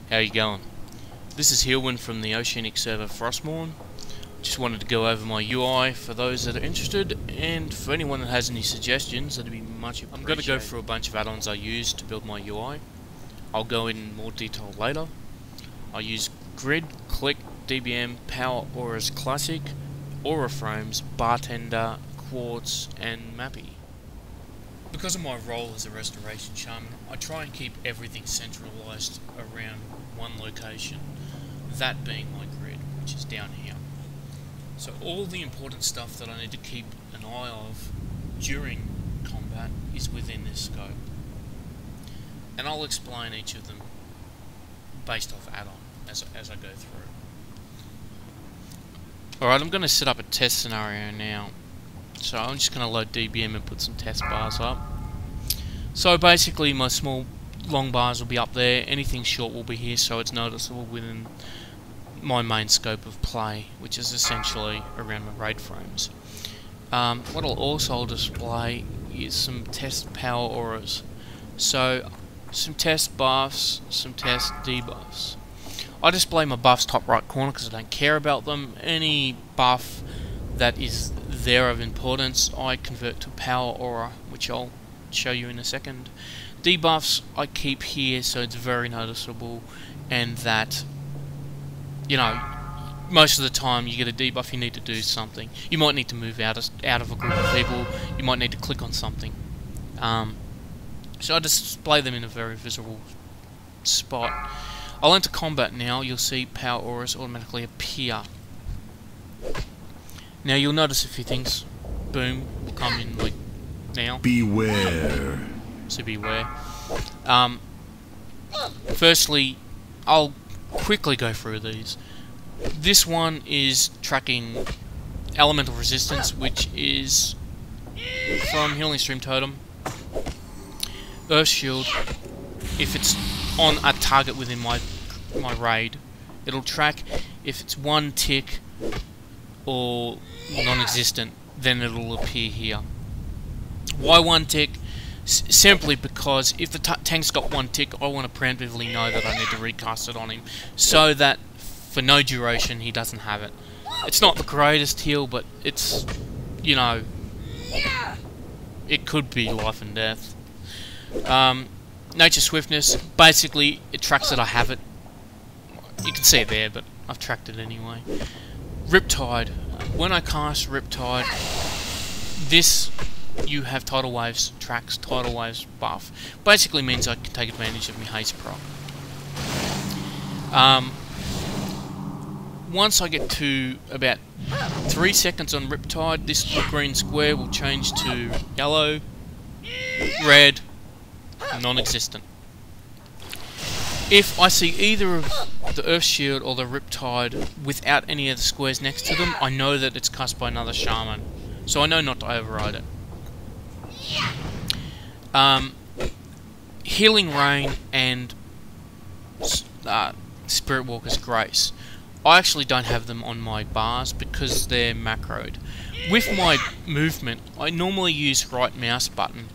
How you going? This is Heelwyn from the Oceanic server Frostmourne. Just wanted to go over my UI for those that are interested, and for anyone that has any suggestions, that'd be much appreciated. I'm going to go through a bunch of add-ons I use to build my UI. I'll go in more detail later. I use Grid, Click, DBM, Power Auras Classic, Aura Frames, Bartender, Quartz, and Mappy. Because of my role as a restoration shaman, I try and keep everything centralised around one location, that being my grid, which is down here. So all the important stuff that I need to keep an eye of during combat is within this scope. And I'll explain each of them based off add-on as I go through. Alright, I'm going to set up a test scenario now. So I'm just going to load DBM and put some test bars up. So basically my small long bars will be up there, anything short will be here, so it's noticeable within my main scope of play, which is essentially around my raid frames. What I'll also display is some test power auras. So some test buffs, some test debuffs. I display my buffs top right corner because I don't care about them. Any buff that is there of importance I convert to power aura, which I'll show you in a second. Debuffs I keep here so it's very noticeable, and that, you know, most of the time you get a debuff, you need to do something. You might need to move out of a group of people, you might need to click on something. So I display them in a very visible spot. I'll enter combat now. You'll see power auras automatically appear. Now you'll notice a few things. Boom, will come in like now. Beware. So beware. Firstly, I'll quickly go through these. This one is tracking elemental resistance, which is from Healing Stream Totem. Earth Shield, if it's on a target within my raid, it'll track. If it's one tick or non-existent, then it'll appear here. Why one tick? Simply because if the tank's got one tick, I want to preemptively know that I need to recast it on him, so that for no duration he doesn't have it. It's not the greatest heal, but it's, you know, it could be life and death. Nature Swiftness, basically it tracks that I have it. You can see it there, but I've tracked it anyway. Riptide. When I cast Riptide, this, you have Tidal Waves tracks, Tidal Waves buff. Basically means I can take advantage of my haste proc. Once I get to about 3 seconds on Riptide, this green square will change to yellow, red, non-existent. If I see either of the Earth Shield or the Riptide without any of the squares next to them, I know that it's cast by another shaman, so I know not to override it. Healing Rain and Spirit Walker's Grace. I actually don't have them on my bars because they're macroed. With my movement, I normally use right mouse button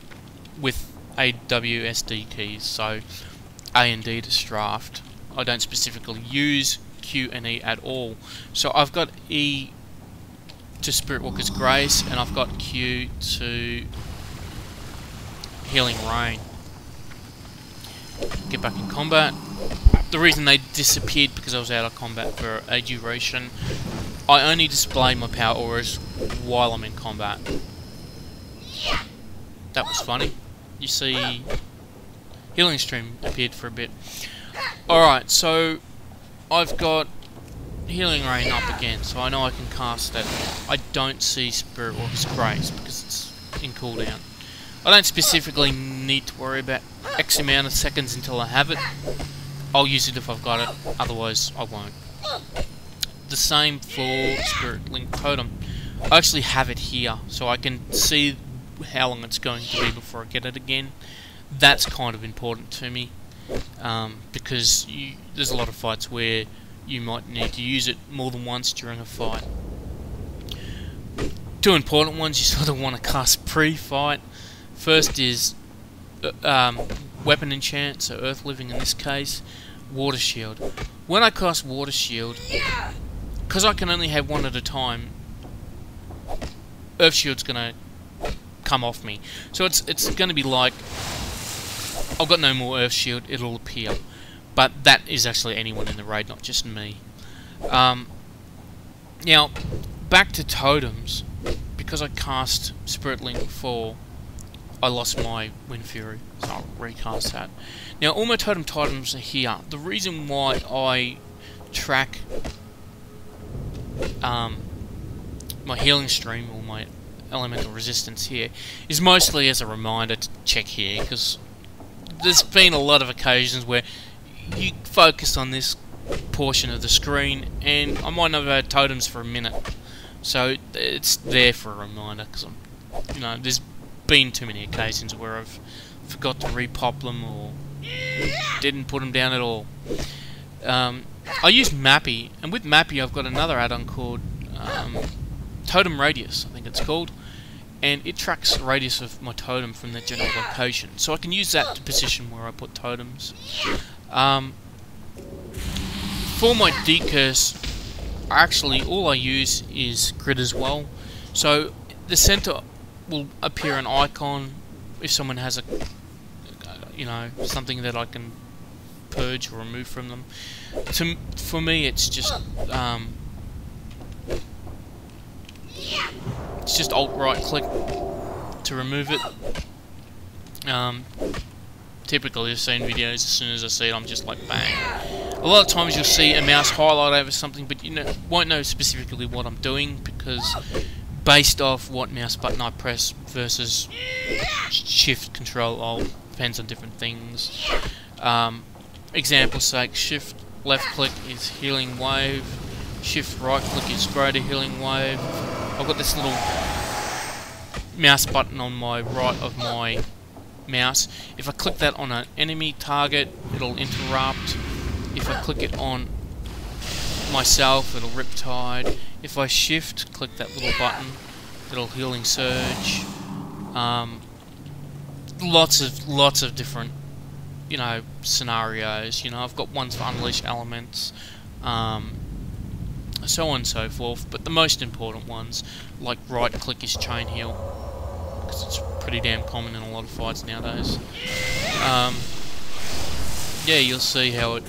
with AWSD keys, so A and D to draft. I don't specifically use Q and E at all. So I've got E to Spirit Walker's Grace, and I've got Q to Healing Rain. Get back in combat. The reason they disappeared because I was out of combat for a duration. I only display my power auras while I'm in combat. That was funny. You see, Healing Stream appeared for a bit. Alright, so I've got Healing Rain up again, so I know I can cast it. I don't see Spirit Walker's Grace because it's in cooldown. I don't specifically need to worry about X amount of seconds until I have it. I'll use it if I've got it, otherwise I won't. The same for Spirit Link Totem. I actually have it here, so I can see how long it's going to be before I get it again. That's kind of important to me, because there's a lot of fights where you might need to use it more than once during a fight. Two important ones you sort of want to cast pre-fight. First is weapon enchant, so Earth Living in this case. Water Shield. When I cast Water Shield, because I can only have one at a time, Earth Shield's gonna come off me. So it's gonna be like, I've got no more Earth Shield, it'll appear. But that is actually anyone in the raid, not just me. Now, back to totems. Because I cast Spirit Link 4, I lost my Wind Fury, so I'll recast that. Now, all my totems are here. The reason why I track my healing stream, or my elemental resistance here, is mostly as a reminder to check here, because there's been a lot of occasions where you focus on this portion of the screen and I might not have had totems for a minute, so it's there for a reminder, because there's been too many occasions where I've forgot to repop them or didn't put them down at all. I use Mappy, and with Mappy I've got another add-on called Totem Radius, I think it's called, and it tracks the radius of my totem from the general location, so I can use that to position where I put totems. For my decurse, actually all I use is grid as well. So the center will appear an icon if someone has a something that I can purge or remove from them. For me, it's just alt right click to remove it. Typically I've seen videos, as soon as I see it I'm just like bang. A lot of times you'll see a mouse highlight over something, but you won't know specifically what I'm doing, because based off what mouse button I press versus shift, control, alt, depends on different things. Example sake, shift left click is healing wave, shift right click is greater healing wave. I've got this little mouse button on my right of my mouse. If I click that on an enemy target, it'll interrupt. If I click it on myself, it'll Riptide. If I shift, click that little button, it'll healing surge. Lots of different, scenarios. I've got ones for unleash elements, so on and so forth. But the most important ones, like right click, is chain heal, because it's pretty damn common in a lot of fights nowadays. Yeah, you'll see how it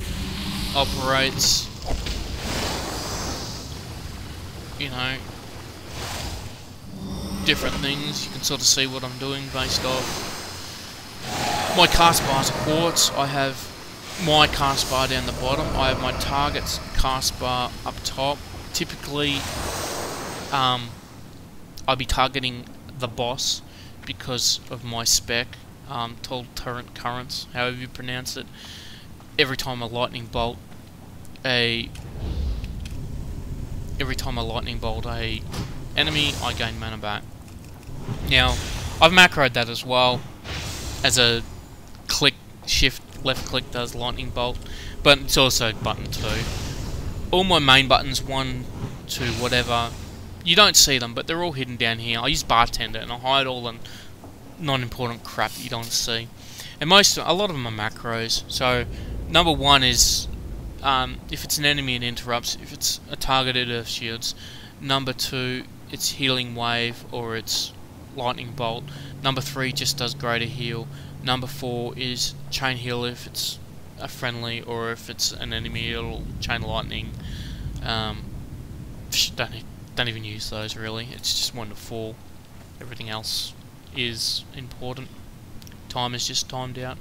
operates. Different things. You can sort of see what I'm doing based off. My cast bars are quartz. I have my cast bar down the bottom. I have my target's cast bar up top. Typically, I'll be targeting the boss because of my spec, Torrent Currents, however you pronounce it. Every time I lightning bolt a enemy, I gain mana back. Now, I've macroed that as well as a click, shift, left click does lightning bolt, but it's also button 2. All my main buttons, 1 to whatever, you don't see them, but they're all hidden down here. I use Bartender and I hide all the non-important crap that you don't see. And a lot of them are macros. So number 1 is if it's an enemy it interrupts. If it's a targeted earth shields. Number 2, it's healing wave or it's lightning bolt. Number 3 just does greater heal. Number 4 is chain heal if it's a friendly, or if it's an enemy it'll chain lightning. Don't even use those really. It's just 1 to 4. Everything else is important. Time is just timed out.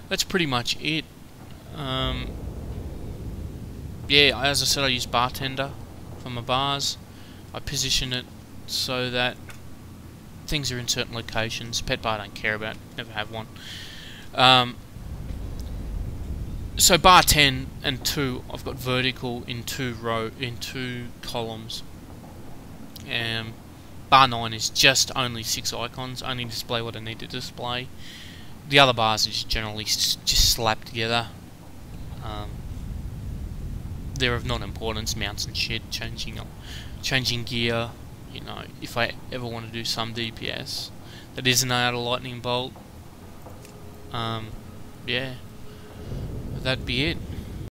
That's pretty much it. Yeah, as I said, I use Bartender for my bars. I position it so that things are in certain locations. Pet bar I don't care about, never have one. So bar 10 and 2, I've got vertical in 2 columns. Bar 9 is just only 6 icons, only display what I need to display. The other bars is generally just slapped together. They're of non-importance, mounts and shit, changing gear, if I ever want to do some DPS that isn't out of lightning bolt. Yeah. that'd be it.